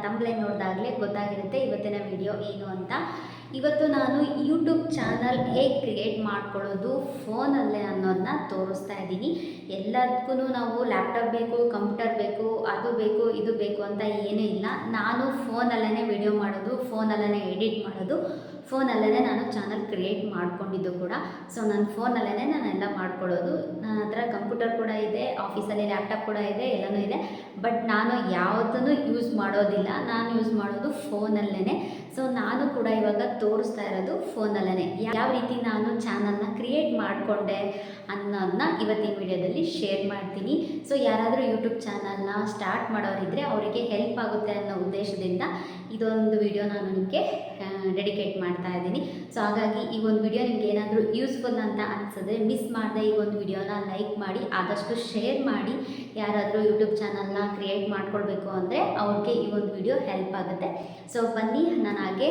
ತಂಬ್ಲೈನ್ ನೋಡಿದಾಗಲೇ ಗೊತ್ತಾಗಿರುತ್ತೆ ಇವತ್ತಿನ ವಿಡಿಯೋ ಏನು ಅಂತ. ಇವತ್ತು ನಾನು ಯೂಟ್ಯೂಬ್ ಚಾನಲ್ ಹೇಗೆ ಕ್ರಿಯೇಟ್ ಮಾಡ್ಕೊಳ್ಳೋದು ಫೋನಲ್ಲೇ ಅನ್ನೋದನ್ನ ತೋರಿಸ್ತಾ ಇದ್ದೀನಿ. ಎಲ್ಲದಕ್ಕೂ ನಾವು ಲ್ಯಾಪ್ಟಾಪ್ ಬೇಕು, ಕಂಪ್ಯೂಟರ್ ಬೇಕು, ಅದು ಬೇಕು, ಇದು ಬೇಕು ಅಂತ ಏನೂ ಇಲ್ಲ. ನಾನು ಫೋನಲ್ಲೇ ವಿಡಿಯೋ ಮಾಡೋದು, ಫೋನಲ್ಲೇ ಎಡಿಟ್ ಮಾಡೋದು, ಫೋನಲ್ಲೇ ನಾನು ಚಾನಲ್ ಕ್ರಿಯೇಟ್ ಮಾಡ್ಕೊಂಡಿದ್ದು ಕೂಡ. ಸೊ ನನ್ನ ಫೋನಲ್ಲೇ ನಾನೆಲ್ಲ ಮಾಡ್ಕೊಳ್ಳೋದು. ನನ್ನ ಹತ್ರ ಕಂಪ್ಯೂಟರ್ ಕೂಡ ಇದೆ, ಆಫೀಸಲ್ಲಿ ಲ್ಯಾಪ್ಟಾಪ್ ಕೂಡ ಇದೆ, ಎಲ್ಲನೂ ಇದೆ. ಬಟ್ ನಾನು ಯಾವುದನ್ನು ಯೂಸ್ ಮಾಡೋದಿಲ್ಲ, ನಾನು ಯೂಸ್ ಮಾಡೋದು ಫೋನಲ್ಲೇ. ಸೊ ನಾನು ಕೂಡ ಇವಾಗ ತೋರಿಸ್ತಾ ಇರೋದು ಫೋನಲ್ಲೇ ಯಾವ ರೀತಿ ನಾನು ಚಾನಲ್ನ ಕ್ರಿಯೇಟ್ ಮಾಡಿಕೊಂಡೆ ಅನ್ನೋದನ್ನ ಇವತ್ತಿನ ವಿಡಿಯೋದಲ್ಲಿ ಶೇರ್ ಮಾಡ್ತೀನಿ. ಸೊ ಯಾರಾದರೂ ಯೂಟ್ಯೂಬ್ ಚಾನಲ್ನ ಸ್ಟಾರ್ಟ್ ಮಾಡೋರಿದ್ದರೆ ಅವರಿಗೆ ಹೆಲ್ಪ್ ಆಗುತ್ತೆ ಅನ್ನೋ ಉದ್ದೇಶದಿಂದ ಇದೊಂದು ವಿಡಿಯೋ ನಾನು ನಿಮಗೆ ಡೆಡಿಕೇಟ್ ಮಾಡ್ತಾ ಇದ್ದೀನಿ. ಸೊ ಹಾಗಾಗಿ ಈ ಒಂದು ವಿಡಿಯೋ ನಿಮ್ಗೆ ಏನಾದರೂ ಯೂಸ್ಫುಲ್ ಅಂತ ಅನಿಸಿದ್ರೆ ಮಿಸ್ ಮಾಡದೆ ಈ ಒಂದು ವಿಡಿಯೋನ ಲೈಕ್ ಮಾಡಿ, ಆದಷ್ಟು ಶೇರ್ ಮಾಡಿ. ಯಾರಾದರೂ ಯೂಟ್ಯೂಬ್ ಚಾನಲ್ನ ಕ್ರಿಯೇಟ್ ಮಾಡ್ಕೊಳ್ಬೇಕು ಅಂದರೆ ಅವ್ರಿಗೆ ಈ ಒಂದು ವಿಡಿಯೋ ಹೆಲ್ಪ್ ಆಗುತ್ತೆ. ಸೊ ಬನ್ನಿ, ನಾನು ಹಾಗೆ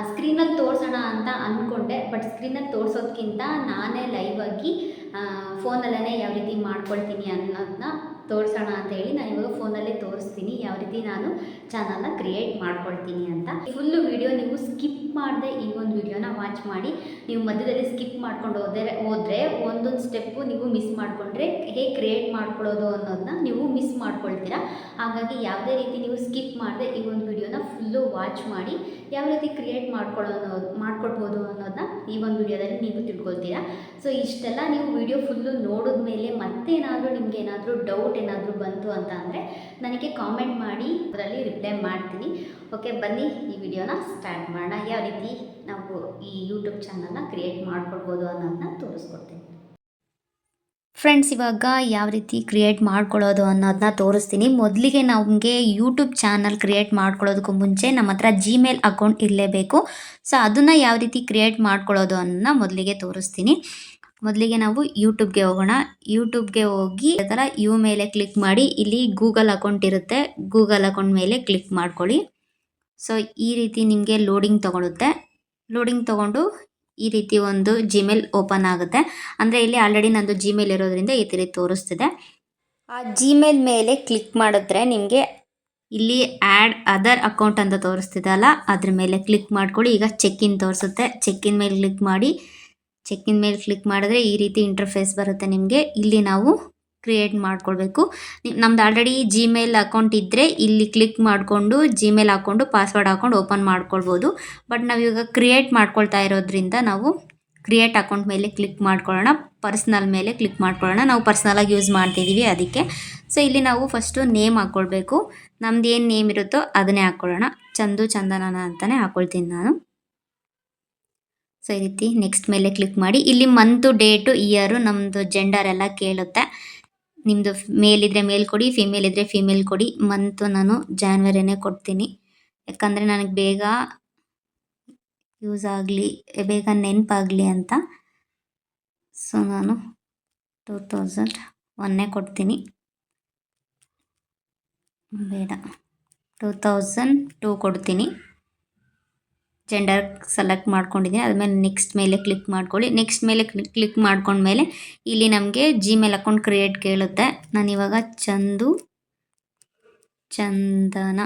ಸ್ಕ್ರೀನಲ್ಲಿ ತೋರಿಸೋಣ ಅಂತ ಅಂದ್ಕೊಂಡೆ, ಬಟ್ ಸ್ಕ್ರೀನಲ್ಲಿ ತೋರಿಸೋದಕ್ಕಿಂತ ನಾನೇ ಲೈವ್ ಆಗಿ ಫೋನಲ್ಲೇ ಯಾವ ರೀತಿ ಮಾಡ್ಕೊಳ್ತೀನಿ ಅನ್ನೋದನ್ನ ತೋರಿಸೋಣ ಅಂತ ಹೇಳಿ ನಾನು ಇವಾಗ ಫೋನಲ್ಲೇ ತೋರಿಸ್ತೀನಿ ಯಾವ ರೀತಿ ನಾನು ಚಾನಲ್ನ ಕ್ರಿಯೇಟ್ ಮಾಡ್ಕೊಳ್ತೀನಿ ಅಂತ. ಫುಲ್ಲು ವಿಡಿಯೋ ನೀವು ಸ್ಕಿಪ್ ಮಾಡದೆ ಈ ಒಂದು ವಿಡಿಯೋನ ವಾಚ್ ಮಾಡಿ. ನೀವು ಮಧ್ಯದಲ್ಲಿ ಸ್ಕಿಪ್ ಮಾಡ್ಕೊಂಡು ಹೋದರೆ ಒಂದೊಂದು ಸ್ಟೆಪ್ಪು ನೀವು ಮಿಸ್ ಮಾಡಿಕೊಂಡ್ರೆ ಹೇಗೆ ಕ್ರಿಯೇಟ್ ಮಾಡ್ಕೊಳ್ಳೋದು ಅನ್ನೋದನ್ನ ನೀವು ಮಿಸ್ ಮಾಡ್ಕೊಳ್ತೀರಾ. ಹಾಗಾಗಿ ಯಾವುದೇ ರೀತಿ ನೀವು ಸ್ಕಿಪ್ ಮಾಡದೆ ಈ ಒಂದು ವಿಡಿಯೋನ ಫುಲ್ಲು ವಾಚ್ ಮಾಡಿ ಯಾವ ರೀತಿ ಕ್ರಿಯೇಟ್ ಮಾಡ್ಕೊಳ್ಬೋದು ಅನ್ನೋದನ್ನ ಈ ಒಂದು ವಿಡಿಯೋದಲ್ಲಿ ನೀವು ತಿಳ್ಕೊಳ್ತೀರಾ. ಸೊ ಇಷ್ಟೆಲ್ಲ ನೀವು ವಿಡಿಯೋ ಫುಲ್ಲು ನೋಡಿದ ಮೇಲೆ ಮತ್ತೇನಾದರೂ ನಿಮ್ಗೆ ಏನಾದರೂ ಡೌಟ್ ಏನಾದರೂ ಬಂತು ಅಂತ ಅಂದರೆ ನನಗೆ ಕಾಮೆಂಟ್ ಮಾಡಿ, ಅದರಲ್ಲಿ ರಿಪ್ಲೈ ಮಾಡ್ತೀನಿ. ಓಕೆ, ಬನ್ನಿ ಈ ವಿಡಿಯೋನ ಸ್ಟಾರ್ಟ್ ಮಾಡೋಣ. ಯಾವ ರೀತಿ ನಾವು ಈ ಯೂಟ್ಯೂಬ್ ಚಾನಲ್ನ ಕ್ರಿಯೇಟ್ ಮಾಡ್ಕೊಳ್ಬೋದು ಅನ್ನೋದನ್ನ ತೋರಿಸ್ಕೊಡ್ತೀನಿ. ಫ್ರೆಂಡ್ಸ್, ಇವಾಗ ಯಾವ ರೀತಿ ಕ್ರಿಯೇಟ್ ಮಾಡ್ಕೊಳ್ಳೋದು ಅನ್ನೋದನ್ನ ತೋರಿಸ್ತೀನಿ. ಮೊದಲಿಗೆ ನಮಗೆ ಯೂಟ್ಯೂಬ್ ಚಾನಲ್ ಕ್ರಿಯೇಟ್ ಮಾಡ್ಕೊಳ್ಳೋದಕ್ಕೂ ಮುಂಚೆ ನಮ್ಮ ಹತ್ರ ಜಿಮೇಲ್ ಅಕೌಂಟ್ ಇರಲೇಬೇಕು. ಸೊ ಅದನ್ನು ಯಾವ ರೀತಿ ಕ್ರಿಯೇಟ್ ಮಾಡ್ಕೊಳ್ಳೋದು ಅನ್ನೋದನ್ನ ಮೊದಲಿಗೆ ತೋರಿಸ್ತೀನಿ. ಮೊದಲಿಗೆ ನಾವು ಯೂಟ್ಯೂಬ್ಗೆ ಹೋಗೋಣ. ಯೂಟ್ಯೂಬ್ಗೆ ಹೋಗಿ ಥರ ಯು ಮೇಲೆ ಕ್ಲಿಕ್ ಮಾಡಿ, ಇಲ್ಲಿ ಗೂಗಲ್ ಅಕೌಂಟ್ ಇರುತ್ತೆ, ಗೂಗಲ್ ಅಕೌಂಟ್ ಮೇಲೆ ಕ್ಲಿಕ್ ಮಾಡ್ಕೊಳ್ಳಿ. ಸೊ ಈ ರೀತಿ ನಿಮಗೆ ಲೋಡಿಂಗ್ ತೊಗೊಳುತ್ತೆ. ಲೋಡಿಂಗ್ ತೊಗೊಂಡು ಈ ರೀತಿ ಒಂದು ಜಿಮೇಲ್ ಓಪನ್ ಆಗುತ್ತೆ. ಅಂದರೆ ಇಲ್ಲಿ ಆಲ್ರೆಡಿ ನಂದು ಜಿಮೇಲ್ ಇರೋದ್ರಿಂದ ಈ ರೀತಿ ತೋರಿಸ್ತಿದೆ. ಆ ಜಿಮೇಲ್ ಮೇಲೆ ಕ್ಲಿಕ್ ಮಾಡಿದ್ರೆ ನಿಮಗೆ ಇಲ್ಲಿ ಆ್ಯಡ್ ಅದರ್ ಅಕೌಂಟ್ ಅಂತ ತೋರಿಸ್ತಿದಲ್ಲ, ಅದ್ರ ಮೇಲೆ ಕ್ಲಿಕ್ ಮಾಡ್ಕೊಳ್ಳಿ. ಈಗ ಚೆಕ್ಇನ್ ತೋರಿಸುತ್ತೆ, ಚೆಕ್ಇನ್ ಮೇಲೆ ಕ್ಲಿಕ್ ಮಾಡಿ. ಚೆಕ್ಇನ್ ಮೇಲೆ ಕ್ಲಿಕ್ ಮಾಡಿದ್ರೆ ಈ ರೀತಿ ಇಂಟರ್ಫೇಸ್ ಬರುತ್ತೆ ನಿಮಗೆ. ಇಲ್ಲಿ ನಾವು ಕ್ರಿಯೇಟ್ ಮಾಡ್ಕೊಳ್ಬೇಕು. ನಮ್ದು ಆಲ್ರೆಡಿ ಜಿಮೇಲ್ ಅಕೌಂಟ್ ಇದ್ದರೆ ಇಲ್ಲಿ ಕ್ಲಿಕ್ ಮಾಡಿಕೊಂಡು ಜಿಮೇಲ್ ಹಾಕ್ಕೊಂಡು ಪಾಸ್ವರ್ಡ್ ಹಾಕ್ಕೊಂಡು ಓಪನ್ ಮಾಡ್ಕೊಳ್ಬೋದು. ಬಟ್ ನಾವೀಗ ಕ್ರಿಯೇಟ್ ಮಾಡ್ಕೊಳ್ತಾ ಇರೋದ್ರಿಂದ ನಾವು ಕ್ರಿಯೇಟ್ ಅಕೌಂಟ್ ಮೇಲೆ ಕ್ಲಿಕ್ ಮಾಡ್ಕೊಳ್ಳೋಣ, ಪರ್ಸ್ನಲ್ ಮೇಲೆ ಕ್ಲಿಕ್ ಮಾಡ್ಕೊಳ್ಳೋಣ. ನಾವು ಪರ್ಸ್ನಲಾಗಿ ಯೂಸ್ ಮಾಡ್ತಿದ್ದೀವಿ ಅದಕ್ಕೆ. ಸೊ ಇಲ್ಲಿ ನಾವು ಫಸ್ಟು ನೇಮ್ ಹಾಕ್ಕೊಳ್ಬೇಕು. ನಮ್ದು ಏನು ನೇಮ್ ಇರುತ್ತೋ ಅದನ್ನೇ ಹಾಕ್ಕೊಳ್ಳೋಣ. ಚಂದು ಚಂದನನ ಅಂತಲೇ ಹಾಕ್ಕೊಳ್ತೀನಿ ನಾನು. ಸೊ ಈ ರೀತಿ ನೆಕ್ಸ್ಟ್ ಮೇಲೆ ಕ್ಲಿಕ್ ಮಾಡಿ. ಇಲ್ಲಿ ಮಂತು, ಡೇಟು, ಇಯರು, ನಮ್ಮದು ಜೆಂಡರ್ ಎಲ್ಲ ಕೇಳುತ್ತೆ. ನಿಮ್ಮದು ಮೇಲ್ ಇದ್ದರೆ ಮೇಲ್ ಕೊಡಿ, ಫಿಮೇಲ್ ಇದ್ದರೆ ಫಿಮೇಲ್ ಕೊಡಿ. ಮಂತು ನಾನು ಜಾನ್ವರಿನೇ ಕೊಡ್ತೀನಿ, ಯಾಕಂದರೆ ನನಗೆ ಬೇಗ ಯೂಸ್ ಆಗಲಿ, ಬೇಗ ನೆನಪಾಗಲಿ ಅಂತ. ಸೊ ನಾನು 2001 ಕೊಡ್ತೀನಿ, ಬೇಡ 2002 ಕೊಡ್ತೀನಿ. ಜೆಂಡರ್ ಸೆಲೆಕ್ಟ್ ಮಾಡ್ಕೊಂಡಿದ್ದೀನಿ. ಅದಾದಮೇಲೆ ನೆಕ್ಸ್ಟ್ ಮೇಲೆ ಕ್ಲಿಕ್ ಮಾಡ್ಕೊಳ್ಳಿ. ನೆಕ್ಸ್ಟ್ ಮೇಲೆ ಕ್ಲಿಕ್ ಮಾಡ್ಕೊಂಡ್ಮೇಲೆ ಇಲ್ಲಿ ನಮಗೆ ಜಿಮೇಲ್ ಅಕೌಂಟ್ ಕ್ರಿಯೇಟ್ ಕೇಳುತ್ತೆ. ನಾನಿವಾಗ ಚಂದು ಚಂದನ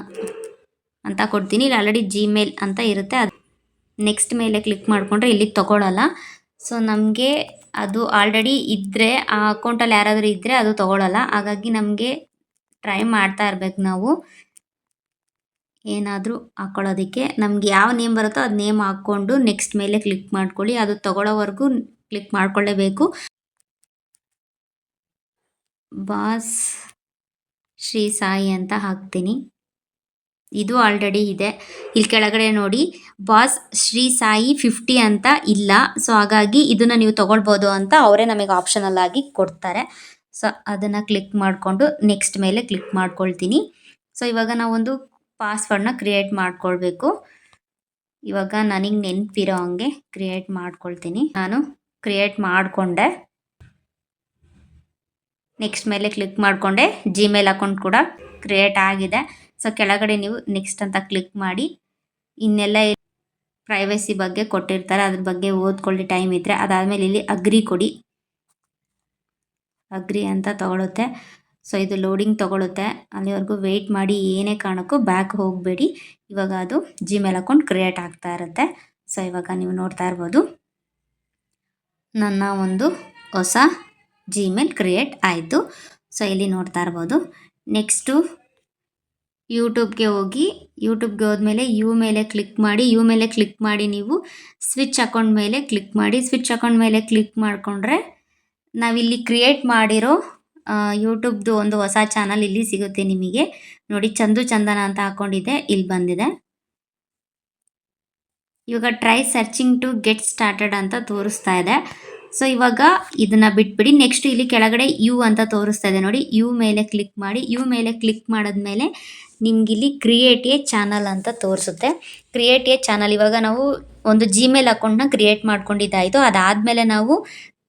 ಅಂತ ಕೊಡ್ತೀನಿ. ಇಲ್ಲಿ ಆಲ್ರೆಡಿ ಜಿಮೇಲ್ ಅಂತ ಇರುತ್ತೆ. ಅದು ನೆಕ್ಸ್ಟ್ ಮೇಲೆ ಕ್ಲಿಕ್ ಮಾಡಿಕೊಂಡ್ರೆ ಇಲ್ಲಿ ತೊಗೊಳ್ಳಲ್ಲ. ಸೊ ನಮಗೆ ಅದು ಆಲ್ರೆಡಿ ಇದ್ದರೆ, ಆ ಅಕೌಂಟಲ್ಲಿ ಯಾರಾದರೂ ಇದ್ದರೆ ಅದು ತೊಗೊಳ್ಳಲ್ಲ. ಹಾಗಾಗಿ ನಮಗೆ ಟ್ರೈ ಮಾಡ್ತಾ ಇರಬೇಕು ನಾವು ಏನಾದರೂ ಹಾಕ್ಕೊಳ್ಳೋದಕ್ಕೆ. ನಮ್ಗೆ ಯಾವ ನೇಮ್ ಬರುತ್ತೋ ಅದು ನೇಮ್ ಹಾಕ್ಕೊಂಡು ನೆಕ್ಸ್ಟ್ ಮೇಲೆ ಕ್ಲಿಕ್ ಮಾಡ್ಕೊಳ್ಳಿ. ಅದು ತೊಗೊಳ್ಳೋವರೆಗೂ ಕ್ಲಿಕ್ ಮಾಡ್ಕೊಳ್ಳೇಬೇಕು. ಬಾಸ್ ಶ್ರೀ ಸಾಯಿ ಅಂತ ಹಾಕ್ತೀನಿ. ಇದು ಆಲ್ರೆಡಿ ಇದೆ. ಇಲ್ಲಿ ಕೆಳಗಡೆ ನೋಡಿ, ಬಾಸ್ ಶ್ರೀ ಸಾಯಿ 50 ಅಂತ ಇಲ್ಲ. ಸೊ ಹಾಗಾಗಿ ಇದನ್ನು ನೀವು ತೊಗೊಳ್ಬೋದು ಅಂತ ಅವರೇ ನಮಗೆ ಆಪ್ಷನಲ್ ಆಗಿ ಕೊಡ್ತಾರೆ. ಸೊ ಅದನ್ನು ಕ್ಲಿಕ್ ಮಾಡಿಕೊಂಡು ನೆಕ್ಸ್ಟ್ ಮೇಲೆ ಕ್ಲಿಕ್ ಮಾಡ್ಕೊಳ್ತೀನಿ. ಸೊ ಇವಾಗ ನಾವೊಂದು ಪಾಸ್ವರ್ಡ್ನ ಕ್ರಿಯೇಟ್ ಮಾಡ್ಕೊಳ್ಬೇಕು. ಇವಾಗ ನನಗೆ ನೆನಪಿರೋ ಹಂಗೆ ಕ್ರಿಯೇಟ್ ಮಾಡ್ಕೊಳ್ತೀನಿ. ನಾನು ಕ್ರಿಯೇಟ್ ಮಾಡಿಕೊಂಡೆ, ನೆಕ್ಸ್ಟ್ ಮೇಲೆ ಕ್ಲಿಕ್ ಮಾಡಿಕೊಂಡೆ. ಜಿಮೇಲ್ ಅಕೌಂಟ್ ಕೂಡ ಕ್ರಿಯೇಟ್ ಆಗಿದೆ. ಸೊ ಕೆಳಗಡೆ ನೀವು ನೆಕ್ಸ್ಟ್ ಅಂತ ಕ್ಲಿಕ್ ಮಾಡಿ. ಇನ್ನೆಲ್ಲ ಪ್ರೈವಸಿ ಬಗ್ಗೆ ಕೊಟ್ಟಿರ್ತಾರೆ, ಅದ್ರ ಬಗ್ಗೆ ಓದ್ಕೊಳ್ಳಿ ಟೈಮ್ ಇದ್ದರೆ. ಅದಾದಮೇಲೆ ಇಲ್ಲಿ ಅಗ್ರಿ ಕೊಡಿ. ಅಗ್ರಿ ಅಂತ ತಗೊಳುತ್ತೆ. ಸೊ ಇದು ಲೋಡಿಂಗ್ ತೊಗೊಳುತ್ತೆ, ಅಲ್ಲಿವರೆಗೂ ವೆಯ್ಟ್ ಮಾಡಿ. ಏನೇ ಕಾರಣಕ್ಕೂ ಬ್ಯಾಕ್ ಹೋಗಬೇಡಿ. ಇವಾಗ ಅದು ಜಿಮೇಲ್ ಅಕೌಂಟ್ ಕ್ರಿಯೇಟ್ ಆಗ್ತಾ ಇರುತ್ತೆ. ಸೊ ಇವಾಗ ನೀವು ನೋಡ್ತಾ ಇರ್ಬೋದು ನನ್ನ ಒಂದು ಹೊಸ ಜಿಮೇಲ್ ಕ್ರಿಯೇಟ್ ಆಯಿತು. ಸೊ ಇಲ್ಲಿ ನೋಡ್ತಾ ಇರ್ಬೋದು. ನೆಕ್ಸ್ಟು ಯೂಟ್ಯೂಬ್ಗೆ ಹೋಗಿ, ಯೂಟ್ಯೂಬ್ಗೆ ಹೋದ್ಮೇಲೆ ಯು ಮೇಲೆ ಕ್ಲಿಕ್ ಮಾಡಿ. ಯು ಮೇಲೆ ಕ್ಲಿಕ್ ಮಾಡಿ ನೀವು ಸ್ವಿಚ್ ಅಕೌಂಟ್ ಮೇಲೆ ಕ್ಲಿಕ್ ಮಾಡಿ. ಸ್ವಿಚ್ ಅಕೌಂಟ್ ಮೇಲೆ ಕ್ಲಿಕ್ ಮಾಡಿಕೊಂಡ್ರೆ ನಾವಿಲ್ಲಿ ಕ್ರಿಯೇಟ್ ಮಾಡಿರೋ ಯೂಟ್ಯೂಬ್ದು ಒಂದು ಹೊಸ ಚಾನಲ್ ಇಲ್ಲಿ ಸಿಗುತ್ತೆ ನಿಮಗೆ. ನೋಡಿ, ಚಂದು ಚಂದನ ಅಂತ ಹಾಕ್ಕೊಂಡಿದೆ, ಇಲ್ಲಿ ಬಂದಿದೆ. ಇವಾಗ try searching to get started ಅಂತ ತೋರಿಸ್ತಾ ಇದೆ. ಸೊ ಇವಾಗ ಇದನ್ನು ಬಿಟ್ಬಿಡಿ. ನೆಕ್ಸ್ಟ್ ಇಲ್ಲಿ ಕೆಳಗಡೆ ಯು ಅಂತ ತೋರಿಸ್ತಾ ಇದೆ ನೋಡಿ, ಯು ಮೇಲೆ ಕ್ಲಿಕ್ ಮಾಡಿ. ಯು ಮೇಲೆ ಕ್ಲಿಕ್ ಮಾಡಿದ್ಮೇಲೆ ನಿಮಗಿಲ್ಲಿ ಕ್ರಿಯೇಟ್ ಎ ಚಾನಲ್ ಅಂತ ತೋರಿಸುತ್ತೆ. ಕ್ರಿಯೇಟ್ ಎ ಚಾನಲ್, ಇವಾಗ ನಾವು ಒಂದು ಜಿಮೇಲ್ ಅಕೌಂಟ್ನ ಕ್ರಿಯೇಟ್ ಮಾಡ್ಕೊಂಡಿದ್ದಾಯಿತು. ಅದಾದಮೇಲೆ ನಾವು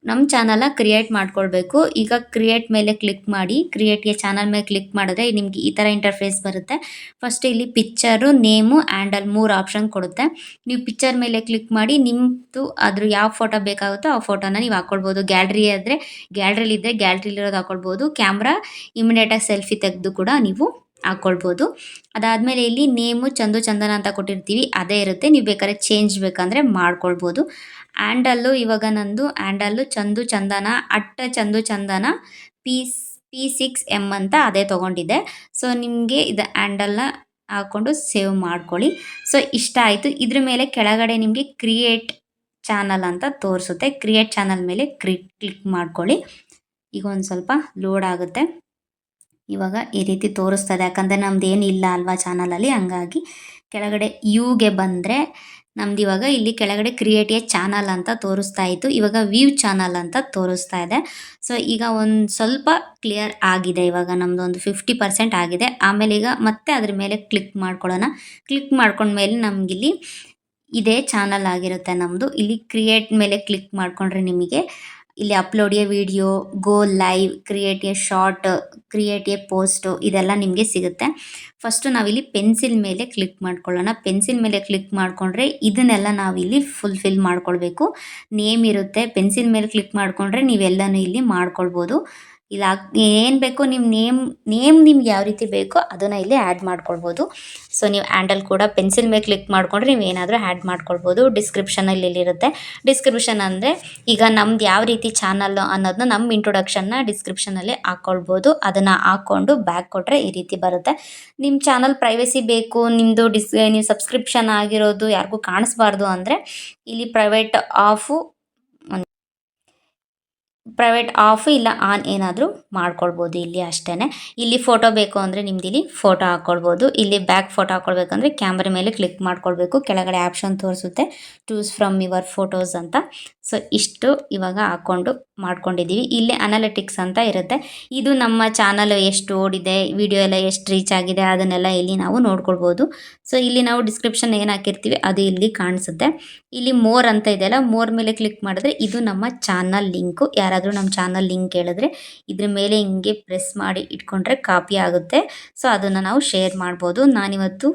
ನಮ್ಮ ಚಾನಲ್ನ ಕ್ರಿಯೇಟ್ ಮಾಡ್ಕೊಳ್ಬೇಕು. ಈಗ ಕ್ರಿಯೇಟ್ ಮೇಲೆ ಕ್ಲಿಕ್ ಮಾಡಿ. ಕ್ರಿಯೇಟ್ಗೆ ಚಾನಲ್ ಮೇಲೆ ಕ್ಲಿಕ್ ಮಾಡಿದ್ರೆ ನಿಮಗೆ ಈ ಥರ ಇಂಟರ್ಫೇಸ್ ಬರುತ್ತೆ. ಫಸ್ಟ್ ಇಲ್ಲಿ ಪಿಕ್ಚರು, ನೇಮು, ಹ್ಯಾಂಡಲ್ 3 ಆಪ್ಷನ್ ಕೊಡುತ್ತೆ. ನೀವು ಪಿಕ್ಚರ್ ಮೇಲೆ ಕ್ಲಿಕ್ ಮಾಡಿ ನಿಮ್ಮದು ಅದ್ರ ಯಾವ ಫೋಟೋ ಬೇಕಾಗುತ್ತೋ ಆ ಫೋಟೋನ ನೀವು ಹಾಕ್ಕೊಳ್ಬೋದು. ಗ್ಯಾಲರಿ ಆದರೆ ಗ್ಯಾಲರಿಲಿದ್ದರೆ ಗ್ಯಾಲರಿಲಿರೋದು ಹಾಕ್ಕೊಳ್ಬೋದು. ಕ್ಯಾಮ್ರಾ ಇಮಿಡಿಯೇಟಾಗಿ ಸೆಲ್ಫಿ ತೆಗೆದು ಕೂಡ ನೀವು ಹಾಕ್ಕೊಳ್ಬೋದು. ಅದಾದಮೇಲೆ ಇಲ್ಲಿ ನೇಮು ಚಂದು ಚಂದನ ಅಂತ ಕೊಟ್ಟಿರ್ತೀವಿ, ಅದೇ ಇರುತ್ತೆ. ನೀವು ಬೇಕಾದ್ರೆ ಚೇಂಜ್ ಬೇಕಂದರೆ ಮಾಡ್ಕೊಳ್ಬೋದು. ಹ್ಯಾಂಡಲ್ಲು, ಇವಾಗ ನಂದು ಹ್ಯಾಂಡಲ್ಲು ಚಂದು ಚಂದನ ಚಂದು ಚಂದನ P6M ಅಂತ ಅದೇ ತೊಗೊಂಡಿದ್ದೆ. ಸೊ ನಿಮಗೆ ಇದು ಹ್ಯಾಂಡಲ್ನ ಹಾಕ್ಕೊಂಡು ಸೇವ್ ಮಾಡ್ಕೊಳ್ಳಿ. ಸೊ ಇಷ್ಟ ಆಯಿತು. ಇದ್ರ ಮೇಲೆ ಕೆಳಗಡೆ ನಿಮಗೆ ಕ್ರಿಯೇಟ್ ಚಾನಲ್ ಅಂತ ತೋರಿಸುತ್ತೆ. ಕ್ರಿಯೇಟ್ ಚಾನಲ್ ಮೇಲೆ ಕ್ಲಿಕ್ ಮಾಡ್ಕೊಳ್ಳಿ. ಈಗ ಒಂದು ಸ್ವಲ್ಪ ಲೋಡ್ ಆಗುತ್ತೆ. ಇವಾಗ ಈ ರೀತಿ ತೋರಿಸ್ತದೆ, ಯಾಕಂದರೆ ನಮ್ದು ಏನಿಲ್ಲ ಅಲ್ವಾ ಚಾನಲಲ್ಲಿ, ಹಂಗಾಗಿ ಕೆಳಗಡೆ ಯುಗೆ ಬಂದರೆ ನಮ್ದು ಇವಾಗ ಇಲ್ಲಿ ಕೆಳಗಡೆ ಕ್ರಿಯೇಟ್ ಎ ಚಾನಲ್ ಅಂತ ತೋರಿಸ್ತಾ ಇತ್ತು. ಇವಾಗ ವ್ಯೂ ಚಾನಲ್ ಅಂತ ತೋರಿಸ್ತಾ ಇದೆ. ಸೊ ಈಗ ಒಂದು ಸ್ವಲ್ಪ ಕ್ಲಿಯರ್ ಆಗಿದೆ. ಇವಾಗ ನಮ್ಮದು ಒಂದು 50% ಆಗಿದೆ. ಆಮೇಲೆ ಈಗ ಮತ್ತೆ ಅದ್ರ ಮೇಲೆ ಕ್ಲಿಕ್ ಮಾಡ್ಕೊಳ್ಳೋಣ. ಕ್ಲಿಕ್ ಮಾಡ್ಕೊಂಡ್ಮೇಲೆ ನಮಗಿಲ್ಲಿ ಇದೇ ಚಾನಲ್ ಆಗಿರುತ್ತೆ ನಮ್ಮದು. ಇಲ್ಲಿ ಕ್ರಿಯೇಟ್ ಮೇಲೆ ಕ್ಲಿಕ್ ಮಾಡಿಕೊಂಡ್ರೆ ನಿಮಗೆ ಇಲ್ಲಿ upload A video, go live, create A short, create A post ಇದೆಲ್ಲ ನಿಮಗೆ ಸಿಗುತ್ತೆ. ಫಸ್ಟು ನಾವಿಲ್ಲಿ ಪೆನ್ಸಿಲ್ ಮೇಲೆ ಕ್ಲಿಕ್ ಮಾಡ್ಕೊಳ್ಳೋಣ. ಪೆನ್ಸಿಲ್ ಮೇಲೆ ಕ್ಲಿಕ್ ಮಾಡಿಕೊಂಡ್ರೆ ಇದನ್ನೆಲ್ಲ ನಾವಿಲ್ಲಿ ಫುಲ್ಫಿಲ್ ಮಾಡ್ಕೊಳ್ಬೇಕು. ನೇಮ್ ಇರುತ್ತೆ, ಪೆನ್ಸಿಲ್ ಮೇಲೆ ಕ್ಲಿಕ್ ಮಾಡಿಕೊಂಡ್ರೆ ನೀವೆಲ್ಲನೂ ಇಲ್ಲಿ ಮಾಡ್ಕೊಳ್ಬೋದು. ಇಲ್ಲ ಏನು ಬೇಕೋ ನಿಮ್ಮ ನೇಮ್ ನಿಮ್ಗೆ ಯಾವ ರೀತಿ ಬೇಕೋ ಅದನ್ನು ಇಲ್ಲಿ ಆ್ಯಡ್ ಮಾಡ್ಕೊಳ್ಬೋದು. ಸೊ ನೀವು ಹ್ಯಾಂಡಲ್ ಕೂಡ ಪೆನ್ಸಿಲ್ ಮೇಲೆ ಕ್ಲಿಕ್ ಮಾಡಿಕೊಂಡ್ರೆ ನೀವು ಏನಾದರೂ ಆ್ಯಡ್ ಮಾಡ್ಕೊಳ್ಬೋದು. ಡಿಸ್ಕ್ರಿಪ್ಷನಲ್ಲಿ ಇಲ್ಲಿರುತ್ತೆ. ಡಿಸ್ಕ್ರಿಪ್ಷನ್ ಅಂದರೆ ಈಗ ನಮ್ದು ಯಾವ ರೀತಿ ಚಾನಲ್ಲು ಅನ್ನೋದನ್ನ ನಮ್ಮ ಇಂಟ್ರೊಡಕ್ಷನ್ನ ಡಿಸ್ಕ್ರಿಪ್ಷನಲ್ಲಿ ಹಾಕ್ಕೊಳ್ಬೋದು. ಅದನ್ನು ಹಾಕ್ಕೊಂಡು ಬ್ಯಾಕ್ ಕೊಟ್ಟರೆ ಈ ರೀತಿ ಬರುತ್ತೆ. ನಿಮ್ಮ ಚಾನಲ್ ಪ್ರೈವಸಿ ಬೇಕು, ನಿಮ್ಮದು ನೀವು ಸಬ್ಸ್ಕ್ರಿಪ್ಷನ್ ಆಗಿರೋದು ಯಾರಿಗೂ ಕಾಣಿಸ್ಬಾರ್ದು ಅಂದರೆ ಇಲ್ಲಿ ಪ್ರೈವೇಟ್ ಆಫ್ ಇಲ್ಲ ಆನ್ ಏನಾದರೂ ಮಾಡ್ಕೊಳ್ಬೋದು ಇಲ್ಲಿ ಅಷ್ಟೇ. ಇಲ್ಲಿ ಫೋಟೋ ಬೇಕು ಅಂದರೆ ನಿಮ್ದು ಇಲ್ಲಿ ಫೋಟೋ ಹಾಕ್ಕೊಳ್ಬೋದು. ಇಲ್ಲಿ ಬ್ಯಾಕ್ ಫೋಟೋ ಹಾಕ್ಕೊಳ್ಬೇಕಂದ್ರೆ ಕ್ಯಾಮ್ರಾ ಮೇಲೆ ಕ್ಲಿಕ್ ಮಾಡ್ಕೊಳ್ಬೇಕು. ಕೆಳಗಡೆ ಆಪ್ಷನ್ ತೋರಿಸುತ್ತೆ ಚೂಸ್ ಫ್ರಮ್ ಯುವರ್ ಫೋಟೋಸ್ ಅಂತ. ಸೊ ಇಷ್ಟು ಇವಾಗ ಹಾಕ್ಕೊಂಡು ಮಾಡ್ಕೊಂಡಿದ್ದೀವಿ. ಇಲ್ಲಿ ಅನಾಲಿಟಿಕ್ಸ್ ಅಂತ ಇರುತ್ತೆ. ಇದು ನಮ್ಮ ಚಾನಲ್ ಎಷ್ಟು ಓಡಿದೆ, ವಿಡಿಯೋ ಎಲ್ಲ ಎಷ್ಟು ರೀಚ್ ಆಗಿದೆ ಅದನ್ನೆಲ್ಲ ಇಲ್ಲಿ ನಾವು ನೋಡ್ಕೊಳ್ಬೋದು. ಸೊ ಇಲ್ಲಿ ನಾವು ಡಿಸ್ಕ್ರಿಪ್ಷನ್ ಏನು ಹಾಕಿರ್ತೀವಿ ಅದು ಇಲ್ಲಿ ಕಾಣಿಸುತ್ತೆ. ಇಲ್ಲಿ ಮೋರ್ ಅಂತ ಇದೆಯಲ್ಲ, ಮೋರ್ ಮೇಲೆ ಕ್ಲಿಕ್ ಮಾಡಿದ್ರೆ ಇದು ನಮ್ಮ ಚಾನಲ್ ಲಿಂಕು. ಯಾರಾದರೂ ನಮ್ಮ ಚಾನಲ್ ಲಿಂಕ್ ಹೇಳಿದ್ರೆ ಇದ್ರ ಮೇಲೆ ಹಿಂಗೆ ಪ್ರೆಸ್ ಮಾಡಿ ಇಟ್ಕೊಂಡ್ರೆ ಕಾಪಿ ಆಗುತ್ತೆ. ಸೊ ಅದನ್ನು ನಾವು ಶೇರ್ ಮಾಡ್ಬೋದು. ನಾನಿವತ್ತು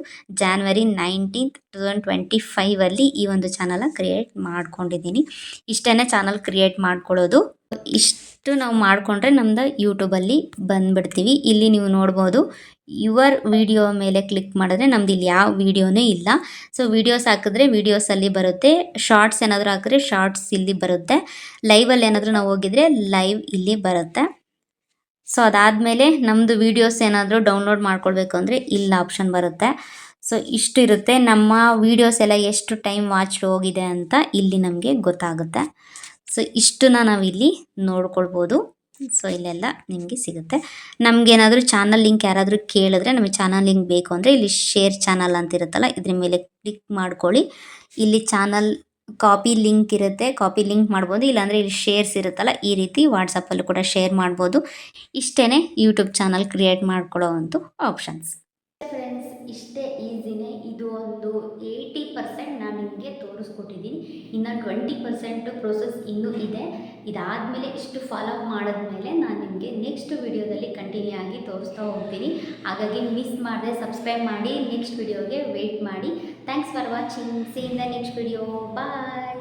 January 19, 2025 ಈ ಒಂದು ಚಾನಲ್ನ ಕ್ರಿಯೇಟ್ ಮಾಡ್ಕೊಂಡಿದ್ದೀನಿ. ಇಷ್ಟೇ ಚಾನಲ್ ಕ್ರಿಯೇಟ್ ಮಾಡ್ಕೊಳ್ಳೋದು. ಇಷ್ಟು ನಾವು ಮಾಡಿಕೊಂಡ್ರೆ ನಮ್ದು ಯೂಟ್ಯೂಬಲ್ಲಿ ಬಂದುಬಿಡ್ತೀವಿ. ಇಲ್ಲಿ ನೀವು ನೋಡ್ಬೋದು ಯುವರ್ ವಿಡಿಯೋ ಮೇಲೆ ಕ್ಲಿಕ್ ಮಾಡಿದ್ರೆ ನಮ್ದು ಇಲ್ಲಿ ಯಾವ ವಿಡಿಯೋನೇ ಇಲ್ಲ. ಸೊ ವೀಡಿಯೋಸ್ ಹಾಕಿದ್ರೆ ವೀಡಿಯೋಸಲ್ಲಿ ಬರುತ್ತೆ, ಶಾರ್ಟ್ಸ್ ಏನಾದರೂ ಹಾಕಿದ್ರೆ ಶಾರ್ಟ್ಸ್ ಇಲ್ಲಿ ಬರುತ್ತೆ, ಲೈವಲ್ಲಿ ಏನಾದರೂ ನಾವು ಹೋಗಿದ್ರೆ ಲೈವ್ ಇಲ್ಲಿ ಬರುತ್ತೆ. ಸೊ ಅದಾದಮೇಲೆ ನಮ್ಮದು ವೀಡಿಯೋಸ್ ಏನಾದರೂ ಡೌನ್ಲೋಡ್ ಮಾಡ್ಕೊಳ್ಬೇಕು ಅಂದರೆ ಇಲ್ಲಿ ಆಪ್ಷನ್ ಬರುತ್ತೆ. ಸೊ ಇಷ್ಟು ಇರುತ್ತೆ. ನಮ್ಮ ವೀಡಿಯೋಸ್ ಎಲ್ಲ ಎಷ್ಟು ಟೈಮ್ ವಾಚ್ ಹೋಗಿದೆ ಅಂತ ಇಲ್ಲಿ ನಮಗೆ ಗೊತ್ತಾಗುತ್ತೆ. ಸೊ ಇಷ್ಟನ್ನ ನಾವಿಲ್ಲಿ ನೋಡ್ಕೊಳ್ಬೋದು. ಸೊ ಇಲ್ಲೆಲ್ಲ ನಿಮಗೆ ಸಿಗುತ್ತೆ. ನಮಗೇನಾದರೂ ಚಾನಲ್ ಲಿಂಕ್ ಯಾರಾದರೂ ಕೇಳಿದ್ರೆ, ನಮಗೆ ಚಾನಲ್ ಲಿಂಕ್ ಬೇಕು ಅಂದರೆ ಇಲ್ಲಿ ಶೇರ್ ಚಾನಲ್ ಅಂತ ಇರುತ್ತಲ್ಲ ಇದ್ರ ಮೇಲೆ ಕ್ಲಿಕ್ ಮಾಡ್ಕೊಳ್ಳಿ. ಇಲ್ಲಿ ಚಾನಲ್ ಕಾಪಿ ಲಿಂಕ್ ಇರುತ್ತೆ, ಕಾಪಿ ಲಿಂಕ್ ಮಾಡ್ಬೋದು. ಇಲ್ಲಾಂದರೆ ಇಲ್ಲಿ ಶೇರ್ಸ್ ಇರುತ್ತಲ್ಲ ಈ ರೀತಿ ವಾಟ್ಸಪ್ಪಲ್ಲೂ ಕೂಡ ಶೇರ್ ಮಾಡ್ಬೋದು. ಇಷ್ಟೇ ಯೂಟ್ಯೂಬ್ ಚಾನಲ್ ಕ್ರಿಯೇಟ್ ಮಾಡ್ಕೊಳ್ಳೋ ಅಂತು ಆಪ್ಷನ್ಸ್. ಫ್ರೆಂಡ್ಸ್, ಇಷ್ಟೇ ಈಸಿನೇ. ಇದು ಒಂದು 80% ನಾನು ನಿಮಗೆ ತೋರಿಸ್ಕೊಟ್ಟಿದ್ದೀನಿ. ಇನ್ನು 20% ಪ್ರೋಸೆಸ್ ಇನ್ನೂ ಇದೆ. ಇದಾದಮೇಲೆ ಇಷ್ಟು ಫಾಲೋ ಅಪ್ ಮಾಡಿದ್ಮೇಲೆ ನಾನು ನಿಮಗೆ ನೆಕ್ಸ್ಟ್ ವಿಡಿಯೋದಲ್ಲಿ ಕಂಟಿನ್ಯೂ ಆಗಿ ತೋರಿಸ್ತಾ ಹೋಗ್ತೀನಿ. ಹಾಗಾಗಿ ಮಿಸ್ ಮಾಡದೆ ಸಬ್ಸ್ಕ್ರೈಬ್ ಮಾಡಿ ನೆಕ್ಸ್ಟ್ ವಿಡಿಯೋಗೆ ವೆಯ್ಟ್ ಮಾಡಿ. Thanks for watching. See in the next video. Bye.